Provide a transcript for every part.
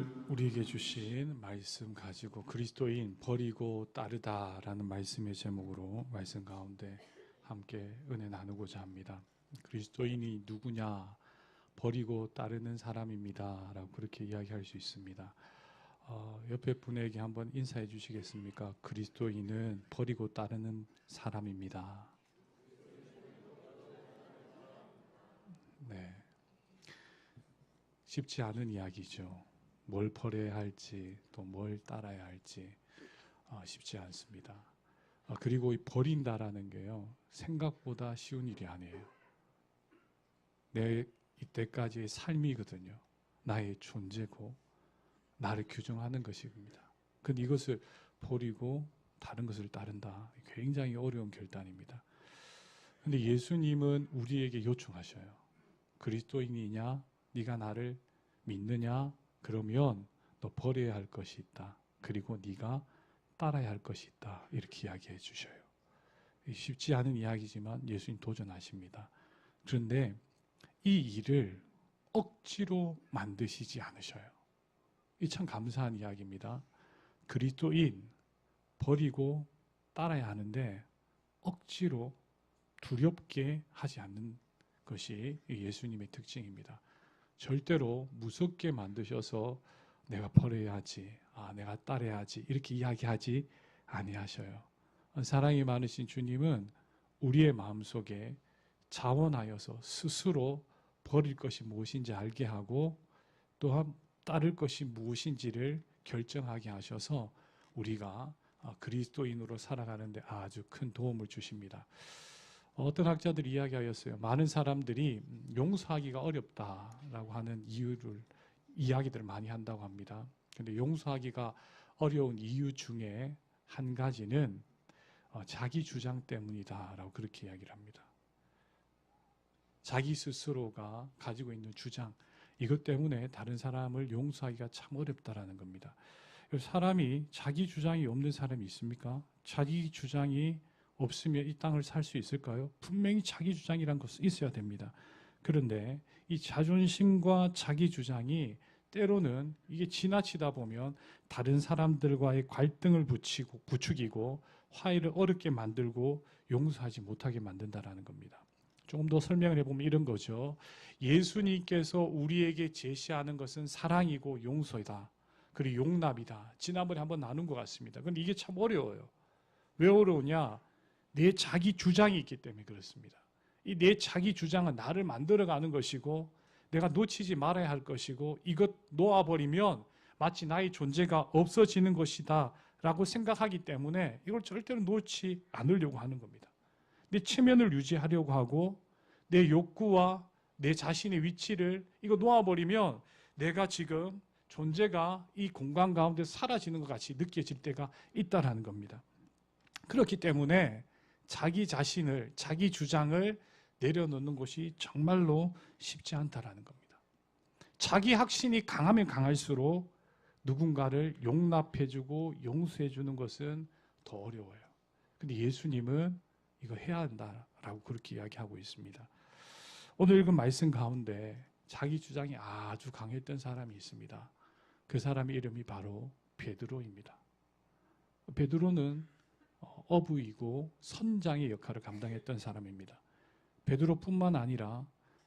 오늘 우리에게 주신 말씀 가지고 그리스도인 버리고 따르다라는 말씀의 제목으로 말씀 가운데 함께 은혜 나누고자 합니다. 그리스도인이 누구냐? 버리고 따르는 사람입니다 라고 그렇게 이야기할 수 있습니다. 옆에 분에게 한번 인사해 주시겠습니까? 그리스도인은 버리고 따르는 사람입니다. 네, 쉽지 않은 이야기죠. 뭘 버려야 할지 또 뭘 따라야 할지 쉽지 않습니다. 그리고 이 버린다라는 게요, 생각보다 쉬운 일이 아니에요. 내 이때까지의 삶이거든요. 나의 존재고 나를 규정하는 것입니다. 근데 이것을 버리고 다른 것을 따른다, 굉장히 어려운 결단입니다. 근데 예수님은 우리에게 요청하셔요. 그리스도인이냐? 네가 나를 믿느냐? 그러면 너 버려야 할 것이 있다. 그리고 네가 따라야 할 것이 있다. 이렇게 이야기해 주셔요. 쉽지 않은 이야기지만 예수님 도전하십니다. 그런데 이 일을 억지로 만드시지 않으셔요. 이 참 감사한 이야기입니다. 그리스도인 버리고 따라야 하는데 억지로 두렵게 하지 않는 것이 예수님의 특징입니다. 절대로 무섭게 만드셔서 내가 버려야지, 내가 따라야지 이렇게 이야기하지 아니하셔요. 사랑이 많으신 주님은 우리의 마음속에 자원하여서 스스로 버릴 것이 무엇인지 알게 하고 또한 따를 것이 무엇인지를 결정하게 하셔서 우리가 그리스도인으로 살아가는데 아주 큰 도움을 주십니다. 어떤 학자들이 이야기하였어요. 많은 사람들이 용서하기가 어렵다라고 하는 이야기들을 많이 한다고 합니다. 그런데 용서하기가 어려운 이유 중에 한 가지는 자기 주장 때문이다라고 그렇게 이야기를 합니다. 자기 스스로가 가지고 있는 주장, 이것 때문에 다른 사람을 용서하기가 참 어렵다라는 겁니다. 사람이 자기 주장이 없는 사람이 있습니까? 자기 주장이 없으면 이 땅을 살 수 있을까요? 분명히 자기 주장이란 것은 있어야 됩니다. 그런데 이 자존심과 자기 주장이 때로는 이게 지나치다 보면 다른 사람들과의 갈등을 부추기고 화해를 어렵게 만들고 용서하지 못하게 만든다라는 겁니다. 조금 더 설명을 해보면 이런 거죠. 예수님께서 우리에게 제시하는 것은 사랑이고 용서이다. 그리고 용납이다. 지난번에 한번 나눈 것 같습니다. 그런데 이게 참 어려워요. 왜 어려우냐? 내 자기 주장이 있기 때문에 그렇습니다. 이 내 자기 주장은 나를 만들어가는 것이고 내가 놓치지 말아야 할 것이고 이것 놓아버리면 마치 나의 존재가 없어지는 것이다 라고 생각하기 때문에 이걸 절대로 놓지 않으려고 하는 겁니다. 내 체면을 유지하려고 하고 내 욕구와 내 자신의 위치를 이거 놓아버리면 내가 지금 존재가 이 공간 가운데 사라지는 것 같이 느껴질 때가 있다라는 겁니다. 그렇기 때문에 자기 자신을, 자기 주장을 내려놓는 것이 정말로 쉽지 않다라는 겁니다. 자기 확신이 강하면 강할수록 누군가를 용납해주고 용서해주는 것은 더 어려워요. 근데 예수님은 이거 해야 한다라고 그렇게 이야기하고 있습니다. 오늘 읽은 말씀 가운데 자기 주장이 아주 강했던 사람이 있습니다. 그 사람의 이름이 바로 베드로입니다. 베드로는 어부이고 선장의 역할을 감당했던 사람입니다. 베드로뿐만 아니라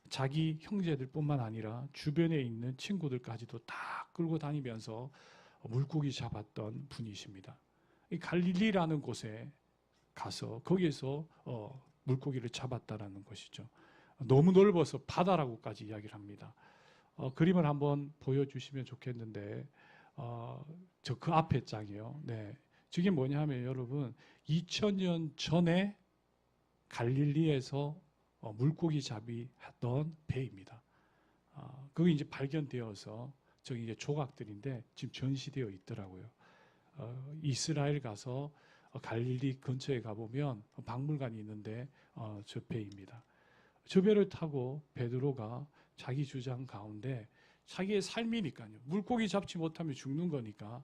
자기 형제들뿐만 아니라 주변에 있는 친구들까지도 다 끌고 다니면서 물고기 잡았던 분이십니다. 이 갈릴리라는 곳에 가서 거기에서 물고기를 잡았다라는 것이죠. 너무 넓어서 바다라고까지 이야기를 합니다. 그림을 한번 보여주시면 좋겠는데 저 그 앞에 장이요. 네, 저게 뭐냐 하면 여러분 2000년 전에 갈릴리에서 물고기 잡이 했던 배입니다. 그게 이제 발견되어서 저기 이제 조각들인데 지금 전시되어 있더라고요. 이스라엘 가서 갈릴리 근처에 가보면 박물관이 있는데 저 배입니다. 저 배를 타고 베드로가 자기 주장 가운데 자기의 삶이니까요. 물고기 잡지 못하면 죽는 거니까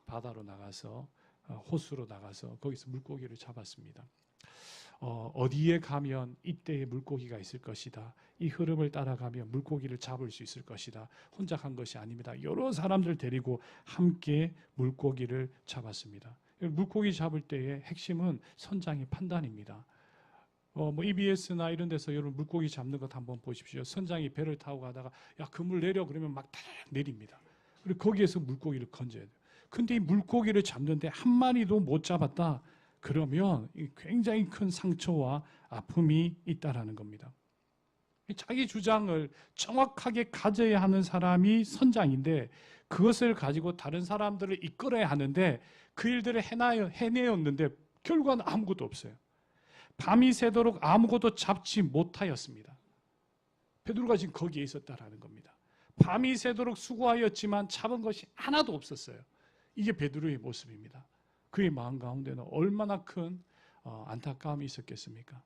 바다로 나가서 호수로 나가서 거기서 물고기를 잡았습니다. 어디에 가면 이때의 물고기가 있을 것이다. 이 흐름을 따라가면 물고기를 잡을 수 있을 것이다. 혼자 간 것이 아닙니다. 여러 사람들 데리고 함께 물고기를 잡았습니다. 물고기 잡을 때의 핵심은 선장의 판단입니다. EBS나 이런 데서 여러분 물고기 잡는 것 한번 보십시오. 선장이 배를 타고 가다가 야, 그물 내려 그러면 막 탁 내립니다. 그리고 거기에서 물고기를 건져야 돼요. 근데 이 물고기를 잡는데 한 마리도 못 잡았다. 그러면 굉장히 큰 상처와 아픔이 있다라는 겁니다. 자기 주장을 정확하게 가져야 하는 사람이 선장인데 그것을 가지고 다른 사람들을 이끌어야 하는데 그 일들을 해내었는데 결과는 아무것도 없어요. 밤이 새도록 아무것도 잡지 못하였습니다. 베드로가 지금 거기에 있었다라는 겁니다. 밤이 새도록 수고하였지만 잡은 것이 하나도 없었어요. 이게 베드로의 모습입니다. 그의 마음 가운데는 얼마나 큰 안타까움이 있었겠습니까?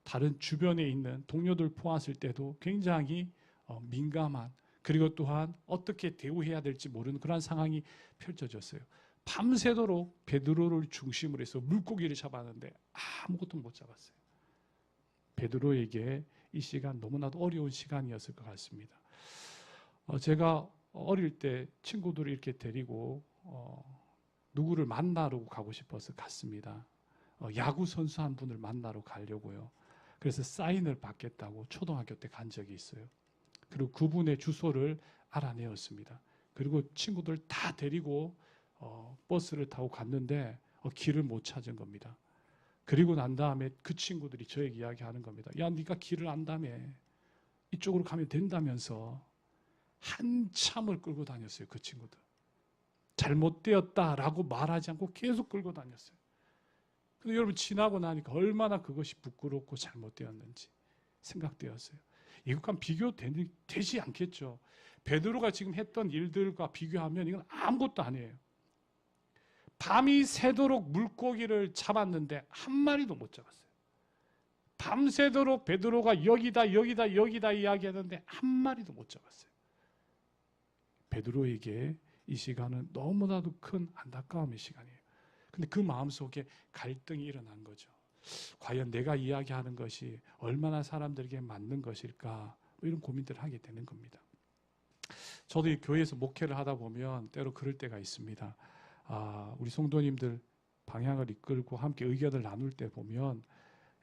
다른 주변에 있는 동료들 포함했을 때도 굉장히 민감한, 그리고 또한 어떻게 대우해야 될지 모르는 그런 상황이 펼쳐졌어요. 밤새도록 베드로를 중심으로 해서 물고기를 잡았는데 아무것도 못 잡았어요. 베드로에게 이 시간 너무나도 어려운 시간이었을 것 같습니다. 제가 어릴 때 친구들을 이렇게 데리고 누구를 만나러 가고 싶어서 갔습니다. 야구 선수 한 분을 만나러 가려고요. 그래서 사인을 받겠다고 초등학교 때 간 적이 있어요. 그리고 그분의 주소를 알아내었습니다. 그리고 친구들 다 데리고 버스를 타고 갔는데 길을 못 찾은 겁니다. 그리고 난 다음에 그 친구들이 저에게 이야기하는 겁니다. 야, 네가 길을 안다며. 이쪽으로 가면 된다면서 한참을 끌고 다녔어요. 그 친구들. 잘못되었다라고 말하지 않고 계속 끌고 다녔어요. 근데 여러분 지나고 나니까 얼마나 그것이 부끄럽고 잘못되었는지 생각되었어요. 이것과 비교되지 않겠죠. 베드로가 지금 했던 일들과 비교하면 이건 아무것도 아니에요. 밤이 새도록 물고기를 잡았는데 한 마리도 못 잡았어요. 밤새도록 베드로가 여기다 이야기하는데 한 마리도 못 잡았어요. 베드로에게 이 시간은 너무나도 큰 안타까움의 시간이에요. 근데 그 마음속에 갈등이 일어난 거죠. 과연 내가 이야기하는 것이 얼마나 사람들에게 맞는 것일까, 이런 고민들을 하게 되는 겁니다. 저도 이 교회에서 목회를 하다 보면 때로 그럴 때가 있습니다. 우리 성도님들 방향을 이끌고 함께 의견을 나눌 때 보면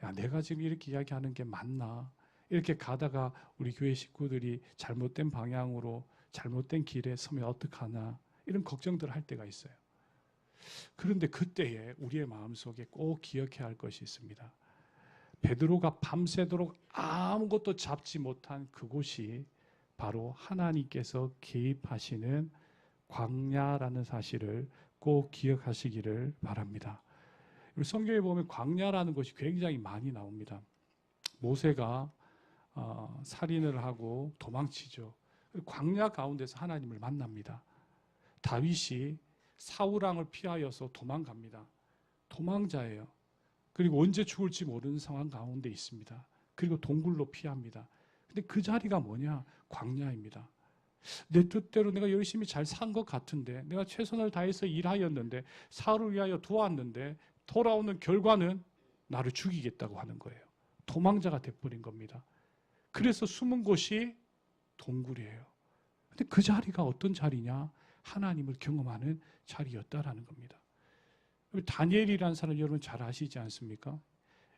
야, 내가 지금 이렇게 이야기하는 게 맞나? 이렇게 가다가 우리 교회 식구들이 잘못된 방향으로 잘못된 길에 서면 어떡하나, 이런 걱정들을 할 때가 있어요. 그런데 그때에 우리의 마음속에 꼭 기억해야 할 것이 있습니다. 베드로가 밤새도록 아무것도 잡지 못한 그곳이 바로 하나님께서 개입하시는 광야라는 사실을 꼭 기억하시기를 바랍니다. 성경에 보면 광야라는 것이 굉장히 많이 나옵니다. 모세가 살인을 하고 도망치죠. 광야 가운데서 하나님을 만납니다. 다윗이 사울왕을 피하여서 도망갑니다. 도망자예요. 그리고 언제 죽을지 모르는 상황 가운데 있습니다. 그리고 동굴로 피합니다. 근데 그 자리가 뭐냐? 광야입니다. 내 뜻대로 내가 열심히 잘 산 것 같은데, 내가 최선을 다해서 일하였는데, 사울을 위하여 도왔는데 돌아오는 결과는 나를 죽이겠다고 하는 거예요. 도망자가 돼버린 겁니다. 그래서 숨은 곳이 동굴이에요. 근데 그 자리가 어떤 자리냐? 하나님을 경험하는 자리였다라는 겁니다. 다니엘이라는 사람 여러분 잘 아시지 않습니까?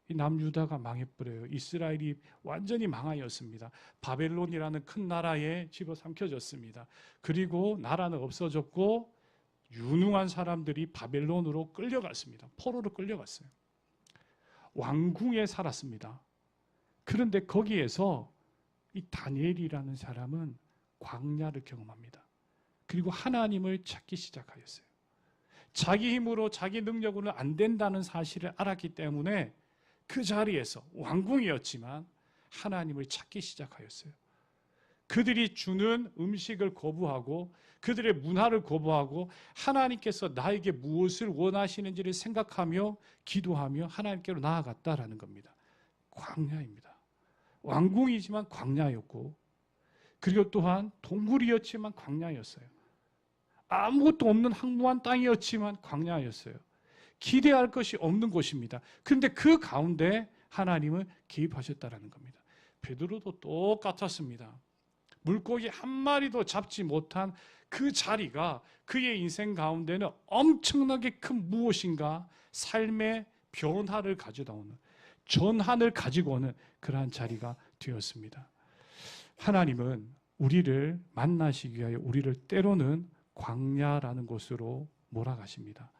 이 남유다가 망해버려요. 이스라엘이 완전히 망하였습니다. 바벨론이라는 큰 나라에 집어삼켜졌습니다. 그리고 나라는 없어졌고 유능한 사람들이 바벨론으로 끌려갔습니다. 포로로 끌려갔어요. 왕궁에 살았습니다. 그런데 거기에서 이 다니엘이라는 사람은 광야를 경험합니다. 그리고 하나님을 찾기 시작하였어요. 자기 힘으로 자기 능력으로는 안 된다는 사실을 알았기 때문에 그 자리에서 왕궁이었지만 하나님을 찾기 시작하였어요. 그들이 주는 음식을 거부하고 그들의 문화를 거부하고 하나님께서 나에게 무엇을 원하시는지를 생각하며 기도하며 하나님께로 나아갔다라는 겁니다. 광야입니다. 왕궁이지만 광야였고, 그리고 또한 동굴이었지만 광야였어요. 아무것도 없는 황무한 땅이었지만 광야였어요. 기대할 것이 없는 곳입니다. 그런데 그 가운데 하나님은 개입하셨다라는 겁니다. 베드로도 똑같았습니다. 물고기 한 마리도 잡지 못한 그 자리가 그의 인생 가운데는 엄청나게 큰 무엇인가 삶의 변화를 가져다 오는, 전환을 가지고 오는 그러한 자리가 되었습니다. 하나님은 우리를 만나시기 위하여 우리를 때로는 광야라는 곳으로 몰아가십니다.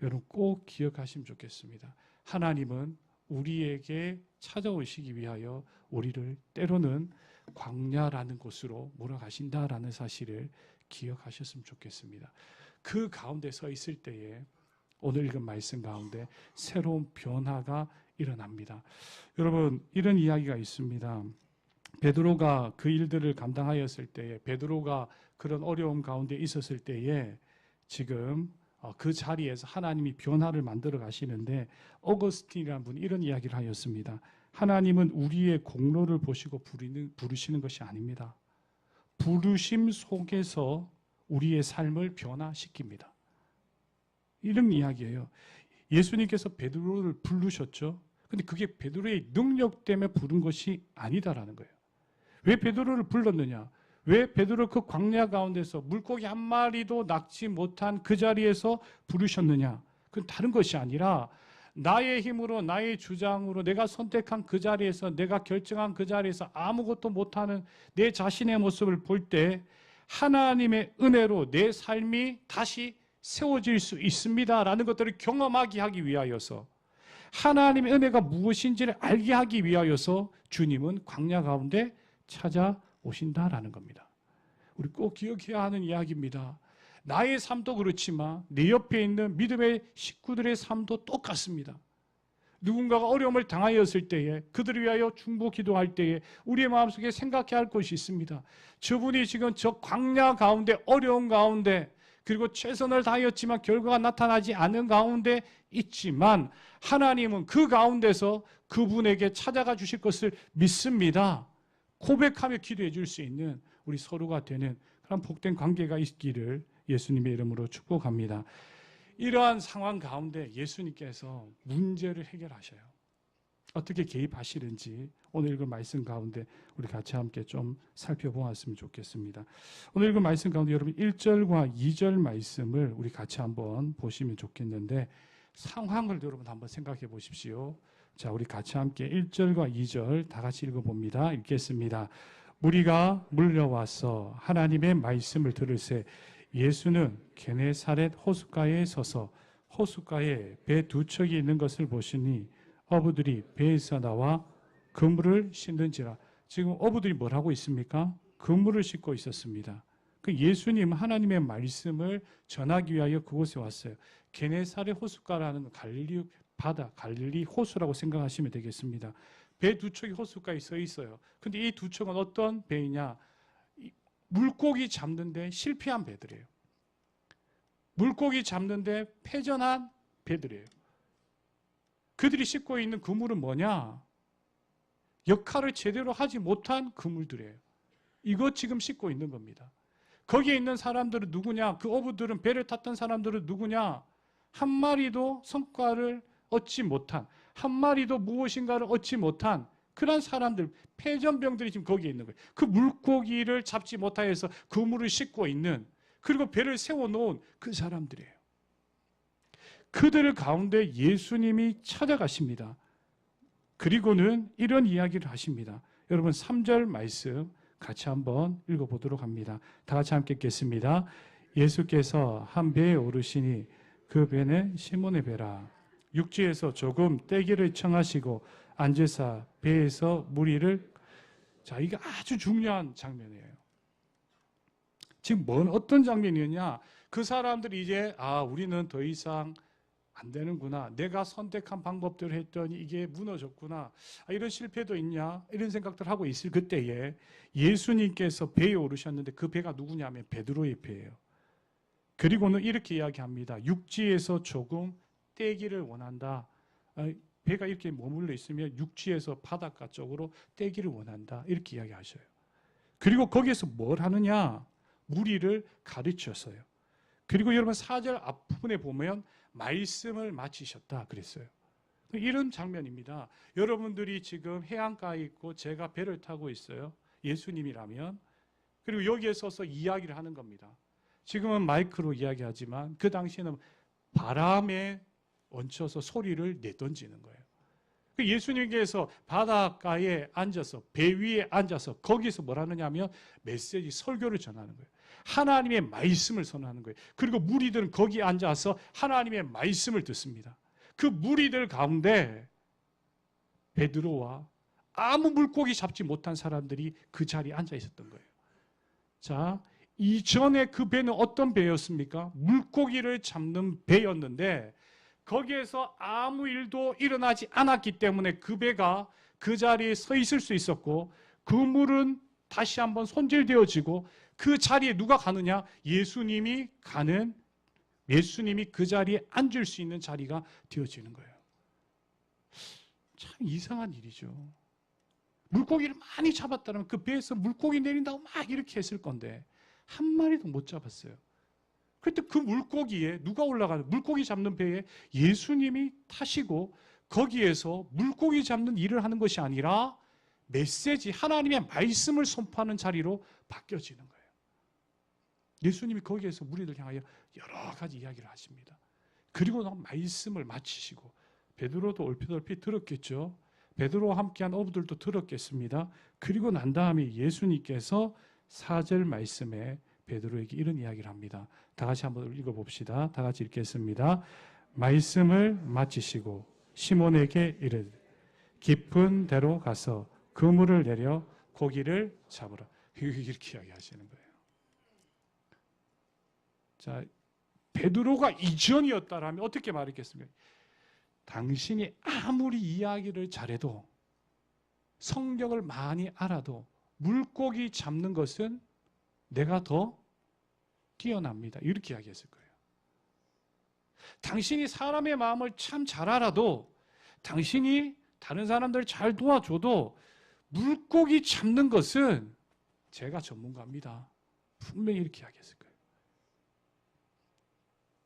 여러분 꼭 기억하시면 좋겠습니다. 하나님은 우리에게 찾아오시기 위하여 우리를 때로는 광야라는 곳으로 몰아가신다라는 사실을 기억하셨으면 좋겠습니다. 그 가운데 서 있을 때에 오늘 읽은 말씀 가운데 새로운 변화가 일어납니다. 여러분 이런 이야기가 있습니다. 베드로가 그 일들을 감당하였을 때에, 베드로가 그런 어려움 가운데 있었을 때에 지금 그 자리에서 하나님이 변화를 만들어 가시는데, 어거스틴이라는 분이 이런 이야기를 하였습니다. 하나님은 우리의 공로를 보시고 부르시는 것이 아닙니다. 부르심 속에서 우리의 삶을 변화시킵니다. 이런 이야기예요. 예수님께서 베드로를 부르셨죠. 근데 그게 베드로의 능력 때문에 부른 것이 아니다라는 거예요. 왜 베드로를 불렀느냐? 왜 베드로 그 광야 가운데서 물고기 한 마리도 낚지 못한 그 자리에서 부르셨느냐? 그건 다른 것이 아니라 나의 힘으로, 나의 주장으로 내가 선택한 그 자리에서, 내가 결정한 그 자리에서 아무것도 못하는 내 자신의 모습을 볼 때 하나님의 은혜로 내 삶이 다시 세워질 수 있습니다라는 것들을 경험하게 하기 위하여서, 하나님의 은혜가 무엇인지를 알게 하기 위하여서 주님은 광야 가운데 찾아오신다라는 겁니다. 우리 꼭 기억해야 하는 이야기입니다. 나의 삶도 그렇지만 내 옆에 있는 믿음의 식구들의 삶도 똑같습니다. 누군가가 어려움을 당하였을 때에, 그들을 위하여 중보 기도할 때에 우리의 마음속에 생각해야 할 것이 있습니다. 저분이 지금 저 광야 가운데, 어려운 가운데, 그리고 최선을 다하였지만 결과가 나타나지 않은 가운데 있지만 하나님은 그 가운데서 그분에게 찾아가 주실 것을 믿습니다. 고백하며 기도해 줄 수 있는 우리 서로가 되는 그런 복된 관계가 있기를 예수님의 이름으로 축복합니다. 이러한 상황 가운데 예수님께서 문제를 해결하셔요. 어떻게 개입하시는지 오늘 읽은 말씀 가운데 우리 같이 함께 좀 살펴보았으면 좋겠습니다. 오늘 읽은 말씀 가운데 여러분 1절과 2절 말씀을 우리 같이 한번 보시면 좋겠는데, 상황을 여러분 한번 생각해 보십시오. 자, 우리 같이 함께 1절과 2절 다 같이 읽어봅니다. 읽겠습니다. 무리가 물려와서 하나님의 말씀을 들을새 예수는 게네사렛 호숫가에 서서 호숫가에 배 두 척이 있는 것을 보시니 어부들이 배에서 나와 그물을 씻는지라. 지금 어부들이 뭘 하고 있습니까? 그물을 씻고 있었습니다. 그 예수님 하나님의 말씀을 전하기 위하여 그곳에 왔어요. 게네사렛 호숫가라는 갈릴리 바다, 갈릴리 호수라고 생각하시면 되겠습니다. 배 두 척이 호숫가에 서 있어요. 근데 이 두 척은 어떤 배이냐? 물고기 잡는데 실패한 배들이에요. 물고기 잡는데 패전한 배들이에요. 그들이 싣고 있는 그물은 뭐냐? 역할을 제대로 하지 못한 그물들이에요. 이것 지금 싣고 있는 겁니다. 거기에 있는 사람들은 누구냐? 그 어부들은, 배를 탔던 사람들은 누구냐? 한 마리도 성과를 얻지 못한, 한 마리도 무엇인가를 얻지 못한 그런 사람들, 패전병들이 지금 거기에 있는 거예요. 그 물고기를 잡지 못하여서 그물을 싣고 있는, 그리고 배를 세워놓은 그 사람들이에요. 그들 가운데 예수님이 찾아가십니다. 그리고는 이런 이야기를 하십니다. 여러분 3절 말씀 같이 한번 읽어보도록 합니다. 다 같이 함께 읽겠습니다. 예수께서 한 배에 오르시니 그 배는 시몬의 배라. 육지에서 조금 떼기를 청하시고 앉으사 배에서 무리를. 자, 이게 아주 중요한 장면이에요. 지금 어떤 장면이었냐? 그 사람들이 이제 우리는 더 이상 안 되는구나. 내가 선택한 방법대로 했더니 이게 무너졌구나. 이런 실패도 있냐? 이런 생각들 하고 있을 그때에 예수님께서 배에 오르셨는데 그 배가 누구냐면 베드로의 배예요. 그리고는 이렇게 이야기합니다. 육지에서 조금 떼기를 원한다. 배가 이렇게 머물러 있으면 육지에서 바닷가 쪽으로 떼기를 원한다. 이렇게 이야기하셔요. 그리고 거기에서 뭘 하느냐? 무리를 가르쳤어요. 그리고 여러분 4절 앞부분에 보면 말씀을 마치셨다 그랬어요. 이런 장면입니다. 여러분들이 지금 해안가에 있고 제가 배를 타고 있어요. 예수님이라면. 그리고 여기에 서서 이야기를 하는 겁니다. 지금은 마이크로 이야기하지만 그 당시에는 바람에 얹혀서 소리를 내던지는 거예요. 예수님께서 바닷가에 앉아서 배 위에 앉아서 거기서 뭘 하느냐 하면 메시지 설교를 전하는 거예요. 하나님의 말씀을 선언하는 거예요. 그리고 무리들은 거기에 앉아서 하나님의 말씀을 듣습니다. 그 무리들 가운데 베드로와 아무 물고기 잡지 못한 사람들이 그 자리에 앉아 있었던 거예요. 자, 이전에 그 배는 어떤 배였습니까? 물고기를 잡는 배였는데 거기에서 아무 일도 일어나지 않았기 때문에 그 배가 그 자리에 서 있을 수 있었고 그 물은 다시 한번 손질되어지고 그 자리에 누가 가느냐? 예수님이 그 자리에 앉을 수 있는 자리가 되어지는 거예요. 참 이상한 일이죠. 물고기를 많이 잡았다면 그 배에서 물고기 내린다고 막 이렇게 했을 건데 한 마리도 못 잡았어요. 그때 그 물고기에 누가 올라가는 물고기 잡는 배에 예수님이 타시고 거기에서 물고기 잡는 일을 하는 것이 아니라 메시지 하나님의 말씀을 선포하는 자리로 바뀌어지는 거예요. 예수님이 거기에서 무리들 향하여 여러 가지 이야기를 하십니다. 그리고 난 말씀을 마치시고 베드로도 얼핏 들었겠죠. 베드로와 함께한 어부들도 들었겠습니다. 그리고 난 다음에 예수님께서 4절 말씀에 베드로에게 이런 이야기를 합니다. 다 같이 한번 읽어봅시다. 다 같이 읽겠습니다. 말씀을 마치시고 시몬에게 이르되 깊은 데로 가서 그물을 내려 고기를 잡으라. 이렇게 이야기하시는 거예요. 자, 베드로가 이전이었다라면 어떻게 말했겠습니까? 당신이 아무리 이야기를 잘해도 성경을 많이 알아도 물고기 잡는 것은 내가 더 뛰어납니다. 이렇게 이야기했을 거예요. 당신이 사람의 마음을 참 잘 알아도 당신이 다른 사람들 잘 도와줘도 물고기 잡는 것은 제가 전문가입니다. 분명히 이렇게 이야기했을 거예요.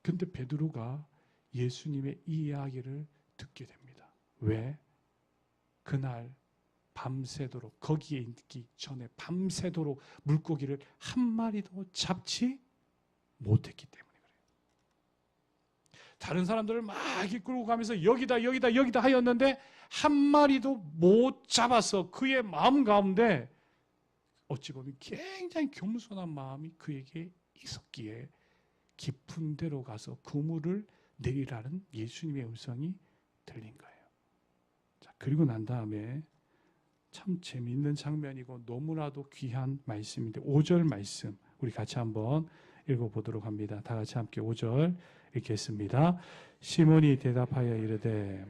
그런데 베드로가 예수님의 이 이야기를 듣게 됩니다. 왜? 그날 밤새도록 거기에 있기 전에 밤새도록 물고기를 한 마리도 잡지 못했기 때문에 그래요. 다른 사람들을 막 이끌고 가면서 여기다 하였는데 한 마리도 못 잡아서 그의 마음 가운데 어찌 보면 굉장히 겸손한 마음이 그에게 있었기에 깊은 데로 가서 그물을 내리라는 예수님의 음성이 들린 거예요. 자, 그리고 난 다음에 참 재미있는 장면이고 너무나도 귀한 말씀인데 5절 말씀 우리 같이 한번 읽어보도록 합니다. 다 같이 함께 5절 읽겠습니다. 시몬이 대답하여 이르되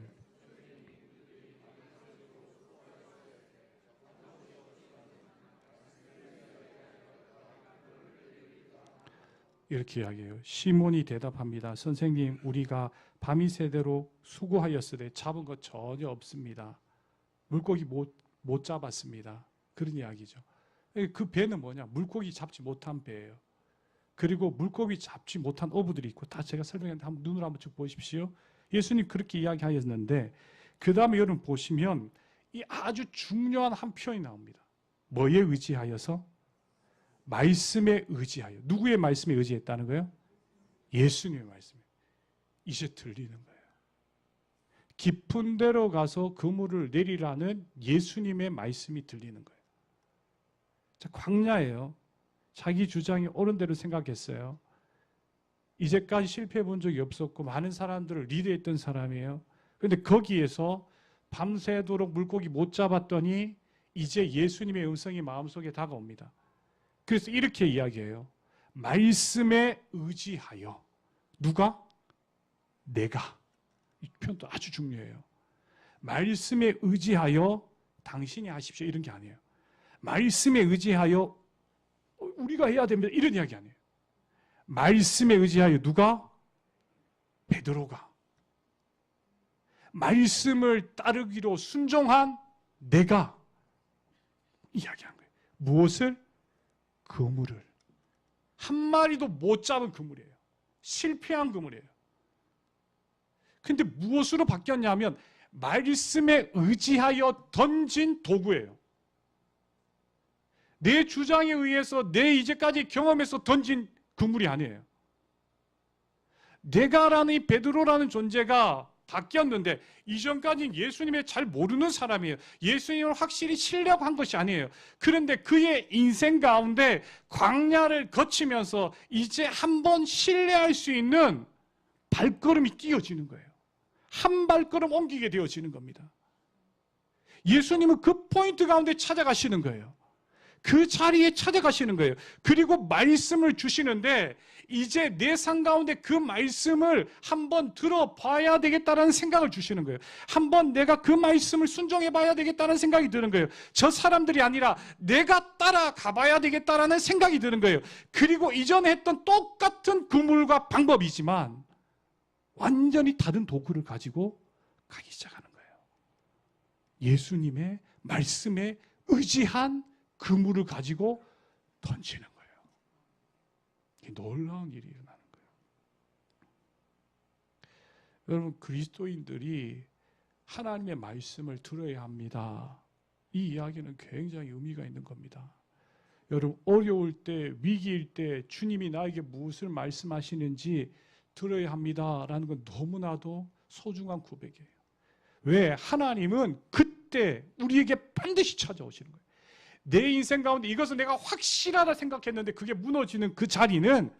이렇게 이야기해요. 시몬이 대답합니다. 선생님, 우리가 밤이 새도록 수고하였으되 잡은 것 전혀 없습니다. 물고기 못 잡았습니다. 그런 이야기죠. 그 배는 뭐냐? 물고기 잡지 못한 배예요. 그리고 물고기 잡지 못한 어부들이 있고 다 제가 설명했는데 한번 눈으로 한번 쭉 보십시오. 예수님 그렇게 이야기하였는데 그 다음에 여러분 보시면 이 아주 중요한 한 표현이 나옵니다. 뭐에 의지하여서? 말씀에 의지하여. 누구의 말씀에 의지했다는 거예요? 예수님의 말씀에. 이제 들리는 거예요. 깊은 데로 가서 그물을 내리라는 예수님의 말씀이 들리는 거예요. 자, 광야예요. 자기 주장이 옳은 대로 생각했어요. 이제까지 실패해 본 적이 없었고 많은 사람들을 리드했던 사람이에요. 그런데 거기에서 밤새도록 물고기 못 잡았더니 이제 예수님의 음성이 마음속에 다가옵니다. 그래서 이렇게 이야기해요. 말씀에 의지하여. 누가? 내가. 이 표현도 아주 중요해요. 말씀에 의지하여 당신이 하십시오. 이런 게 아니에요. 말씀에 의지하여 우리가 해야 됩니다. 이런 이야기 아니에요. 말씀에 의지하여 누가? 베드로가. 말씀을 따르기로 순종한 내가 이야기한 거예요. 무엇을? 그물을. 한 마리도 못 잡은 그물이에요. 실패한 그물이에요. 근데 무엇으로 바뀌었냐면 말씀에 의지하여 던진 도구예요. 내 주장에 의해서 내 이제까지 경험에서 던진 그물이 아니에요. 내가라는 이 베드로라는 존재가 바뀌었는데 이전까지는 예수님을 잘 모르는 사람이에요. 예수님을 확실히 신뢰한 것이 아니에요. 그런데 그의 인생 가운데 광야를 거치면서 이제 한번 신뢰할 수 있는 발걸음이 띄어지는 거예요. 한 발걸음 옮기게 되어지는 겁니다. 예수님은 그 포인트 가운데 찾아가시는 거예요. 그 자리에 찾아가시는 거예요. 그리고 말씀을 주시는데 이제 내 삶 가운데 그 말씀을 한번 들어봐야 되겠다는 생각을 주시는 거예요. 한번 내가 그 말씀을 순종해 봐야 되겠다는 생각이 드는 거예요. 저 사람들이 아니라 내가 따라가 봐야 되겠다는 생각이 드는 거예요. 그리고 이전에 했던 똑같은 그물과 방법이지만 완전히 다른 도구를 가지고 가기 시작하는 거예요. 예수님의 말씀에 의지한 그물을 가지고 던지는 거예요. 놀라운 일이 일어나는 거예요. 여러분, 그리스도인들이 하나님의 말씀을 들어야 합니다. 이 이야기는 굉장히 의미가 있는 겁니다. 여러분, 어려울 때, 위기일 때 주님이 나에게 무엇을 말씀하시는지 들어야 합니다라는 건 너무나도 소중한 고백이에요. 왜? 하나님은 그때 우리에게 반드시 찾아오시는 거예요. 내 인생 가운데 이것은 내가 확실하다 생각했는데 그게 무너지는 그 자리는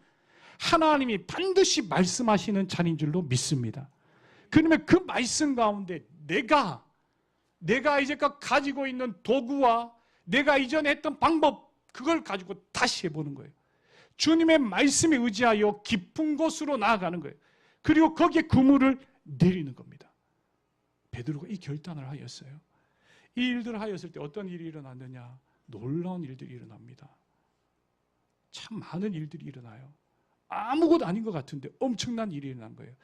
하나님이 반드시 말씀하시는 자리인 줄로 믿습니다. 그러면 그 말씀 가운데 내가 이제껏 가지고 있는 도구와 내가 이전에 했던 방법, 그걸 가지고 다시 해보는 거예요. 주님의 말씀에 의지하여 깊은 곳으로 나아가는 거예요. 그리고 거기에 그물을 내리는 겁니다. 베드로가 이 결단을 하였어요. 이 일들을 하였을 때 어떤 일이 일어났느냐? 놀라운 일들이 일어납니다. 참 많은 일들이 일어나요. 아무것도 아닌 것 같은데 엄청난 일이 일어난 거예요.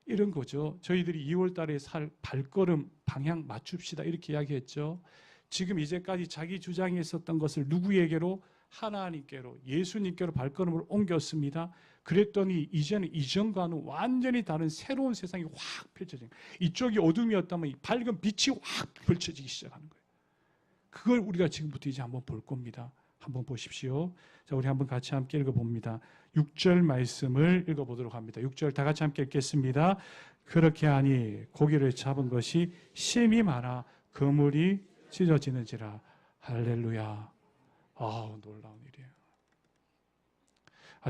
이런 거죠. 저희들이 2월 달에 살 발걸음 방향 맞춥시다 이렇게 이야기했죠. 지금 이제까지 자기 주장에 있었던 것을 누구에게로? 하나님께로, 예수님께로 발걸음을 옮겼습니다. 그랬더니 이제는 이전과는 완전히 다른 새로운 세상이 확 펼쳐져요. 이쪽이 어둠이었다면 밝은 빛이 확 펼쳐지기 시작하는 거예요. 그걸 우리가 지금부터 이제 한번 볼 겁니다. 한번 보십시오. 자, 우리 한번 같이 함께 읽어봅니다. 6절 말씀을 읽어보도록 합니다. 6절 다 같이 함께 읽겠습니다. 그렇게 하니 고기를 잡은 것이 심히 많아 그물이 찢어지는지라. 할렐루야. 아우, 놀라운 일이에요.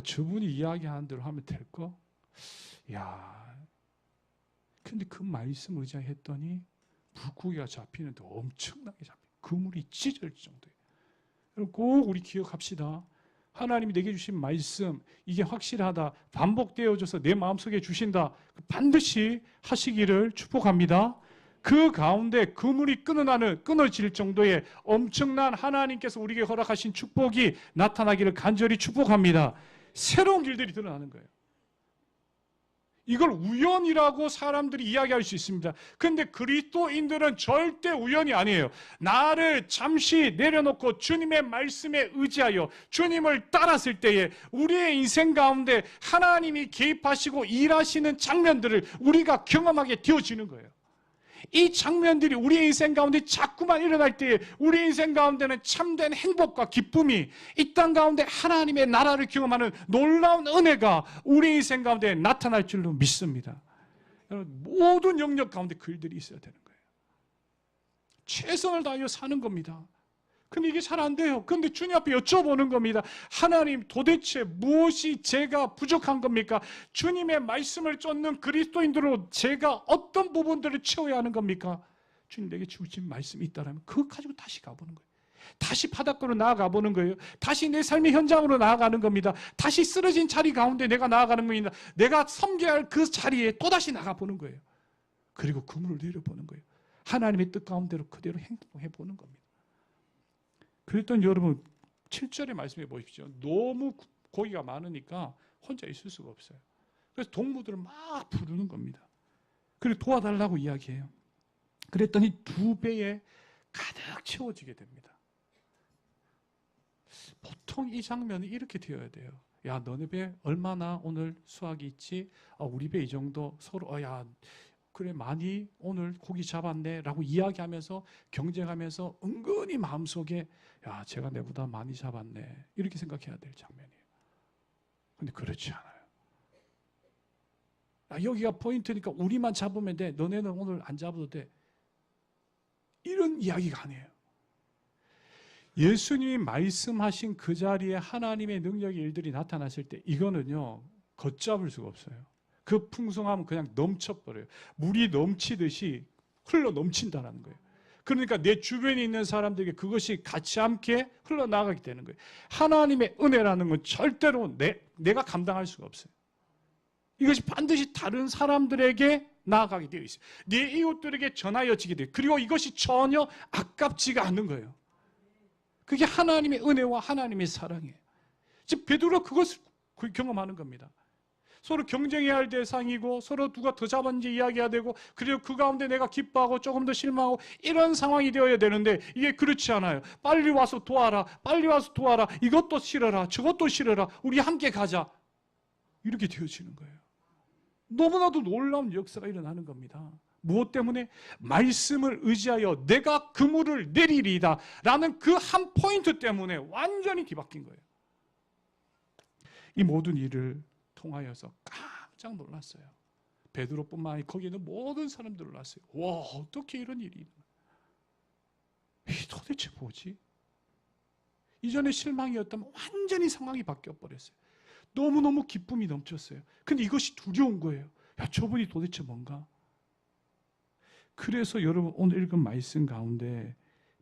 저분이 이야기하는 대로 하면 될까? 야, 근데 그 말씀 의지했더니 물고기가 잡히는데 엄청나게 잡혀요. 그물이 찢어질 정도예요. 여러분, 꼭 우리 기억합시다. 하나님이 내게 주신 말씀, 이게 확실하다, 반복되어져서 내 마음속에 주신다, 반드시 하시기를 축복합니다. 그 가운데 그물이 끊어질 정도의 엄청난 하나님께서 우리에게 허락하신 축복이 나타나기를 간절히 축복합니다. 새로운 길들이 드러나는 거예요. 이걸 우연이라고 사람들이 이야기할 수 있습니다. 그런데 그리스도인들은 절대 우연이 아니에요. 나를 잠시 내려놓고 주님의 말씀에 의지하여 주님을 따랐을 때에 우리의 인생 가운데 하나님이 개입하시고 일하시는 장면들을 우리가 경험하게 되어지는 거예요. 이 장면들이 우리의 인생 가운데 자꾸만 일어날 때에 우리 인생 가운데는 참된 행복과 기쁨이, 이 땅 가운데 하나님의 나라를 경험하는 놀라운 은혜가 우리 인생 가운데 나타날 줄로 믿습니다. 여러분, 모든 영역 가운데 그 일들이 있어야 되는 거예요. 최선을 다하여 사는 겁니다. 근데 이게 잘 안 돼요. 그런데 주님 앞에 여쭤보는 겁니다. 하나님, 도대체 무엇이 제가 부족한 겁니까? 주님의 말씀을 쫓는 그리스도인들로 제가 어떤 부분들을 채워야 하는 겁니까? 주님, 내게 주신 말씀이 있다면 그거 가지고 다시 가보는 거예요. 다시 바닷가로 나아가 보는 거예요. 다시 내 삶의 현장으로 나아가는 겁니다. 다시 쓰러진 자리 가운데 내가 나아가는 겁니다. 내가 섬겨야 할 그 자리에 또다시 나가보는 거예요. 그리고 그물을 내려보는 거예요. 하나님의 뜻 가운데로 그대로 행동해 보는 겁니다. 그랬더니 여러분 7절에 말씀해 보십시오. 너무 고기가 많으니까 혼자 있을 수가 없어요. 그래서 동무들을 막 부르는 겁니다. 그리고 도와달라고 이야기해요. 그랬더니 2배에 가득 채워지게 됩니다. 보통 이 장면은 이렇게 되어야 돼요. 야, 너네 배 얼마나 오늘 수확이 있지? 우리 배 이 정도. 서로 야, 그래 많이 오늘 고기 잡았네 라고 이야기하면서 경쟁하면서 은근히 마음속에 야 제가 내보다 많이 잡았네 이렇게 생각해야 될 장면이에요. 근데 그렇지 않아요. 여기가 포인트니까 우리만 잡으면 돼. 너네는 오늘 안 잡아도 돼. 이런 이야기가 아니에요. 예수님이 말씀하신 그 자리에 하나님의 능력의 일들이 나타났을 때 이거는요 걷잡을 수가 없어요. 그 풍성함은 그냥 넘쳐버려요. 물이 넘치듯이 흘러 넘친다는 거예요. 그러니까 내 주변에 있는 사람들에게 그것이 같이 함께 흘러나가게 되는 거예요. 하나님의 은혜라는 건 절대로 내가 감당할 수가 없어요. 이것이 반드시 다른 사람들에게 나아가게 되어 있어요. 내 이웃들에게 전하여지게 돼요. 그리고 이것이 전혀 아깝지가 않는 거예요. 그게 하나님의 은혜와 하나님의 사랑이에요. 즉 베드로가 그것을 경험하는 겁니다. 서로 경쟁해야 할 대상이고 서로 누가 더 잡았는지 이야기해야 되고 그리고 그 가운데 내가 기뻐하고 조금 더 실망하고 이런 상황이 되어야 되는데 이게 그렇지 않아요. 빨리 와서 도와라. 빨리 와서 도와라. 이것도 싫어라. 저것도 싫어라. 우리 함께 가자. 이렇게 되어지는 거예요. 너무나도 놀라운 역사가 일어나는 겁니다. 무엇 때문에? 말씀을 의지하여 내가 그물을 내리리이다 라는 그 한 포인트 때문에 완전히 뒤바뀐 거예요. 이 모든 일을 통하여서 깜짝 놀랐어요. 베드로뿐만 아니라 거기 있는 모든 사람들 놀랐어요. 와, 어떻게 이런 일이 있나? 이 도대체 뭐지? 이전에 실망이었다면 완전히 상황이 바뀌어 버렸어요. 너무너무 기쁨이 넘쳤어요. 근데 이것이 두려운 거예요. 야, 저분이 도대체 뭔가? 그래서 여러분 오늘 읽은 말씀 가운데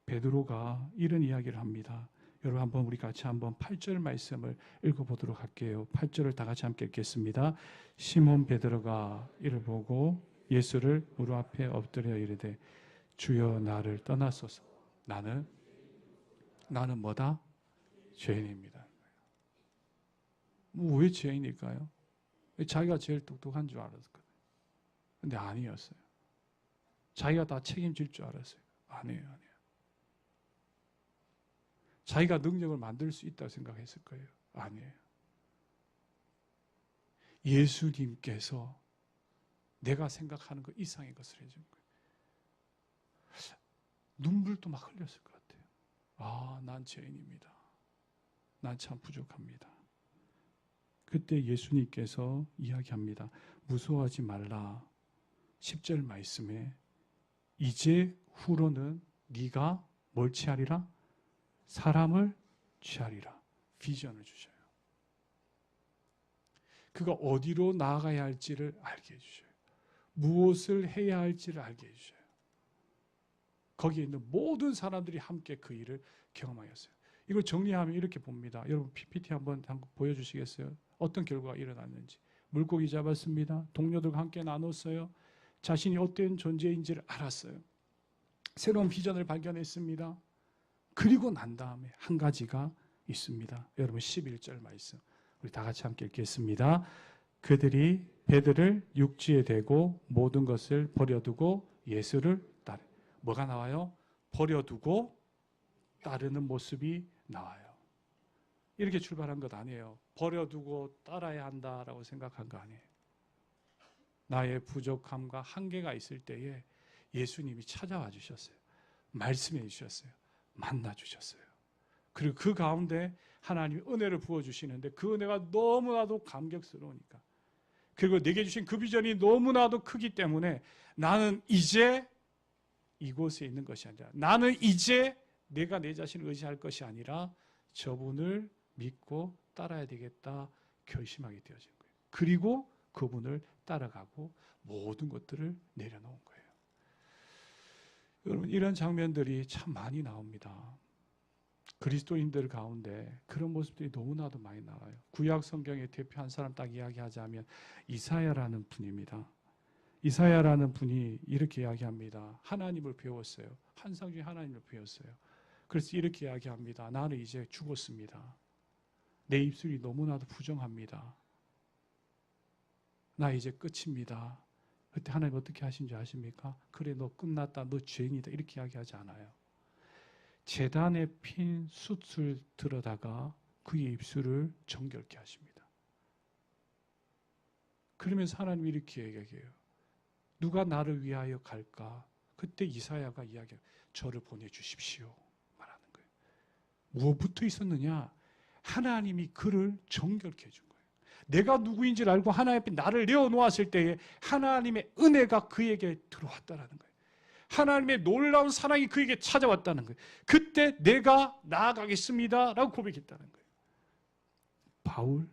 베드로가 이런 이야기를 합니다. 여러분 한번 우리 같이 한번 8절 말씀을 읽어보도록 할게요. 8절을 다 같이 함께 읽겠습니다. 시몬 베드로가 이를 보고 예수를 무릎 앞에 엎드려 이르되 주여 나를 떠나소서. 나는 뭐다? 죄인입니다. 왜 죄인일까요? 자기가 제일 똑똑한 줄 알았거든요. 근데 아니었어요. 자기가 다 책임질 줄 알았어요. 아니에요. 자기가 능력을 만들 수 있다고 생각했을 거예요. 아니에요. 예수님께서 내가 생각하는 것 이상의 것을 해준 거예요. 눈물도 막 흘렸을 것 같아요. 아, 난 죄인입니다. 난 참 부족합니다. 그때 예수님께서 이야기합니다. 무서워하지 말라. 10절 말씀에 이제 후로는 네가 뭘 취하리라? 사람을 취하리라. 비전을 주셔요. 그가 어디로 나아가야 할지를 알게 해주셔요. 무엇을 해야 할지를 알게 해주셔요. 거기에 있는 모든 사람들이 함께 그 일을 경험하였어요. 이걸 정리하면 이렇게 봅니다. 여러분 PPT 한번 보여주시겠어요? 어떤 결과가 일어났는지. 물고기 잡았습니다. 동료들과 함께 나눴어요. 자신이 어떤 존재인지를 알았어요. 새로운 비전을 발견했습니다. 그리고 난 다음에 한 가지가 있습니다. 여러분 11절 말씀 우리 다 같이 함께 읽겠습니다. 그들이 배들을 육지에 대고 모든 것을 버려두고 예수를 따르. 뭐가 나와요? 버려두고 따르는 모습이 나와요. 이렇게 출발한 것 아니에요. 버려두고 따라야 한다라고 생각한 거 아니에요. 나의 부족함과 한계가 있을 때에 예수님이 찾아와 주셨어요. 말씀해 주셨어요. 만나 주셨어요. 그리고 그 가운데 하나님이 은혜를 부어주시는데 그 은혜가 너무나도 감격스러우니까 그리고 내게 주신 그 비전이 너무나도 크기 때문에 나는 이제 이곳에 있는 것이 아니라 나는 이제 내가 내 자신을 의지할 것이 아니라 저분을 믿고 따라야 되겠다 결심하게 되어진 거예요. 그리고 그분을 따라가고 모든 것들을 내려놓은 거예요. 여러분 이런 장면들이 참 많이 나옵니다. 그리스도인들 가운데 그런 모습들이 너무나도 많이 나와요. 구약 성경의 대표 한 사람 딱 이야기하자면 이사야라는 분입니다. 이사야라는 분이 이렇게 이야기합니다. 하나님을 배웠어요. 환상 중에 하나님을 배웠어요. 그래서 이렇게 이야기합니다. 나는 이제 죽었습니다. 내 입술이 너무나도 부정합니다. 나 이제 끝입니다. 그때 하나님 어떻게 하신 줄 아십니까? 그래 너 끝났다. 너 죄인이다. 이렇게 이야기하지 않아요. 제단에 핀 숯을 들어다가 그의 입술을 정결케 하십니다. 그러면서 하나님이 이렇게 얘기해요. 누가 나를 위하여 갈까? 그때 이사야가 이야기해요. 저를 보내주십시오 말하는 거예요. 무엇부터 있었느냐? 하나님이 그를 정결케 해준 거예요. 내가 누구인지를 알고 하나님 앞에 나를 내어놓았을 때에 하나님의 은혜가 그에게 들어왔다는 거예요. 하나님의 놀라운 사랑이 그에게 찾아왔다는 거예요. 그때 내가 나아가겠습니다 라고 고백했다는 거예요. 바울,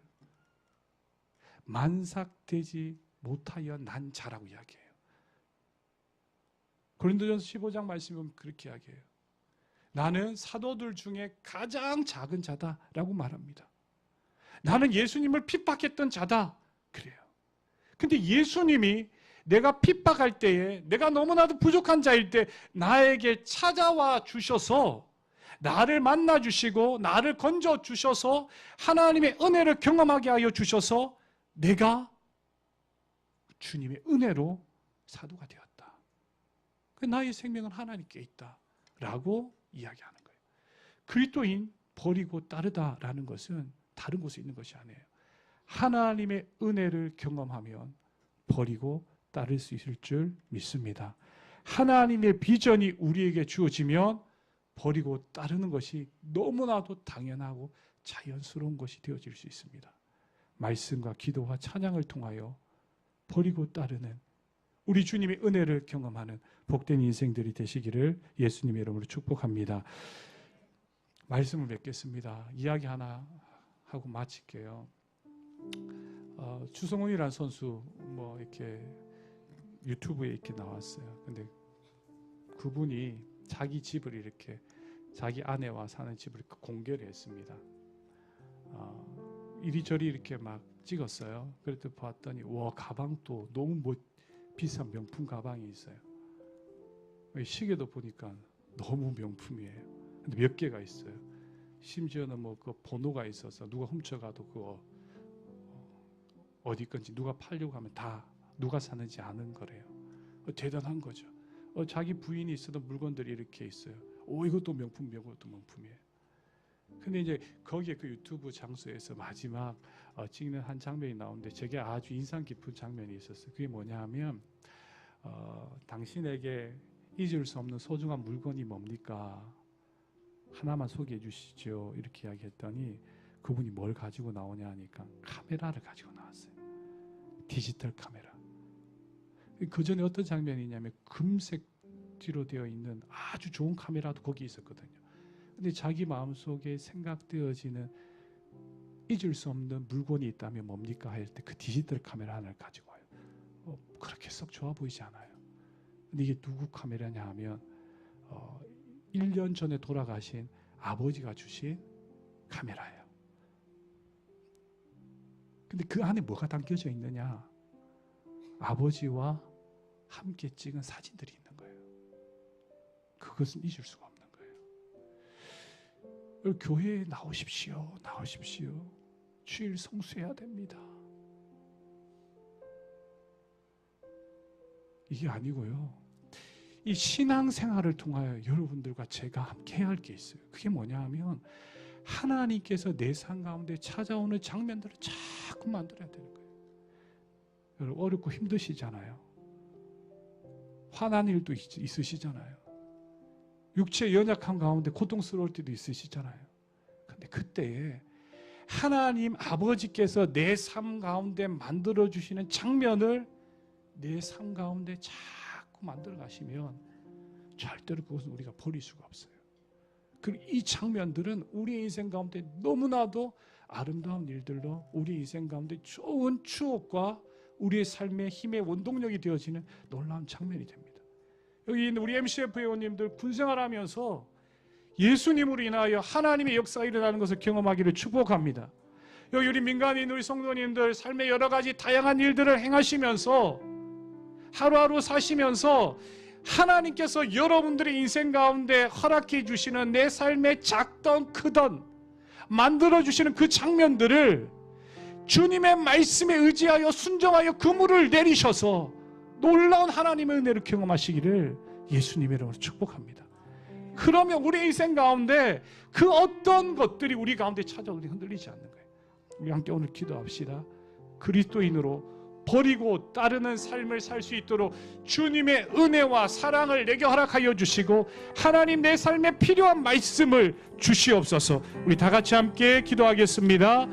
만삭되지 못하여 난 자라고 이야기해요. 고린도전서 15장 말씀에 보면 그렇게 이야기해요. 나는 사도들 중에 가장 작은 자다라고 말합니다. 나는 예수님을 핍박했던 자다 그래요. 근데 예수님이 내가 핍박할 때에 내가 너무나도 부족한 자일 때 나에게 찾아와 주셔서 나를 만나 주시고 나를 건져 주셔서 하나님의 은혜를 경험하게 하여 주셔서 내가 주님의 은혜로 사도가 되었다. 나의 생명은 하나님께 있다 라고 이야기하는 거예요. 그리스도인 버리고 따르다라는 것은 다른 곳에 있는 것이 아니에요. 하나님의 은혜를 경험하면 버리고 따를 수 있을 줄 믿습니다. 하나님의 비전이 우리에게 주어지면 버리고 따르는 것이 너무나도 당연하고 자연스러운 것이 되어질 수 있습니다. 말씀과 기도와 찬양을 통하여 버리고 따르는 우리 주님의 은혜를 경험하는 복된 인생들이 되시기를 예수님의 이름으로 축복합니다. 말씀을 맺겠습니다. 이야기 하나 하고 마칠게요. 추성훈이라는 선수 이렇게 유튜브에 이렇게 나왔어요. 근데 그분이 자기 집을 이렇게 자기 아내와 사는 집을 공개를 했습니다. 이리저리 이렇게 막 찍었어요. 그랬더니 봤더니 와 가방도 너무 비싼 명품 가방이 있어요. 시계도 보니까 너무 명품이에요. 근데 몇 개가 있어요. 심지어는 그 번호가 있어서 누가 훔쳐가도 그거 어디 건지 누가 팔려고 하면 다 누가 사는지 아는 거래요. 대단한 거죠. 자기 부인이 쓰던 물건들이 이렇게 있어요. 이것도 명품, 이것도 명품이에요. 근데 이제 거기에 그 유튜브 장소에서 마지막 찍는 한 장면이 나오는데 제게 아주 인상 깊은 장면이 있었어요. 그게 뭐냐 하면 당신에게 잊을 수 없는 소중한 물건이 뭡니까? 하나만 소개해 주시죠. 이렇게 이야기했더니 그분이 뭘 가지고 나오냐 하니까 카메라를 가지고 나왔어요. 디지털 카메라. 그 전에 어떤 장면이 있냐면 금색지로 되어 있는 아주 좋은 카메라도 거기 있었거든요. 근데 자기 마음속에 생각되어지는 잊을 수 없는 물건이 있다면 뭡니까? 할 때 그 디지털 카메라 하나를 가지고 와요. 그렇게 썩 좋아 보이지 않아요. 근데 이게 누구 카메라냐 하면 1년 전에 돌아가신 아버지가 주신 카메라예요. 근데 그 안에 뭐가 담겨져 있느냐? 아버지와 함께 찍은 사진들이 있는 거예요. 그것은 잊을 수가 없는 거예요. 교회에 나오십시오. 나오십시오. 주일 성수해야 됩니다. 이게 아니고요. 이 신앙생활을 통하여 여러분들과 제가 함께 해야 할 게 있어요. 그게 뭐냐 하면 하나님께서 내 삶 가운데 찾아오는 장면들을 자꾸 만들어야 되는 거예요. 여러분 어렵고 힘드시잖아요. 화난 일도 있으시잖아요. 육체의 연약함 가운데 고통스러울 때도 있으시잖아요. 근데 그때에 하나님 아버지께서 내 삶 가운데 만들어주시는 장면을 내 삶 가운데 자꾸 만들어 가시면 절대로 그것은 우리가 버릴 수가 없어요. 그리고 이 장면들은 우리 인생 가운데 너무나도 아름다운 일들로 우리 인생 가운데 좋은 추억과 우리의 삶의 힘의 원동력이 되어지는 놀라운 장면이 됩니다. 여기 있는 우리 MCF 회원님들 군생활하면서 예수님으로 인하여 하나님의 역사가 일어나는 것을 경험하기를 축복합니다. 여기 우리 민간인 우리 성도님들 삶의 여러 가지 다양한 일들을 행하시면서 하루하루 사시면서 하나님께서 여러분들의 인생 가운데 허락해 주시는 내 삶의 작던 크던 만들어주시는 그 장면들을 주님의 말씀에 의지하여 순종하여 그물을 내리셔서 놀라운 하나님의 은혜를 경험하시기를 예수님의 이름으로 축복합니다. 그러면 우리 인생 가운데 그 어떤 것들이 우리 가운데 찾아오니 흔들리지 않는 거예요. 우리 함께 오늘 기도합시다. 그리스도인으로 버리고 따르는 삶을 살 수 있도록 주님의 은혜와 사랑을 내게 허락하여 주시고 하나님 내 삶에 필요한 말씀을 주시옵소서. 우리 다 같이 함께 기도하겠습니다.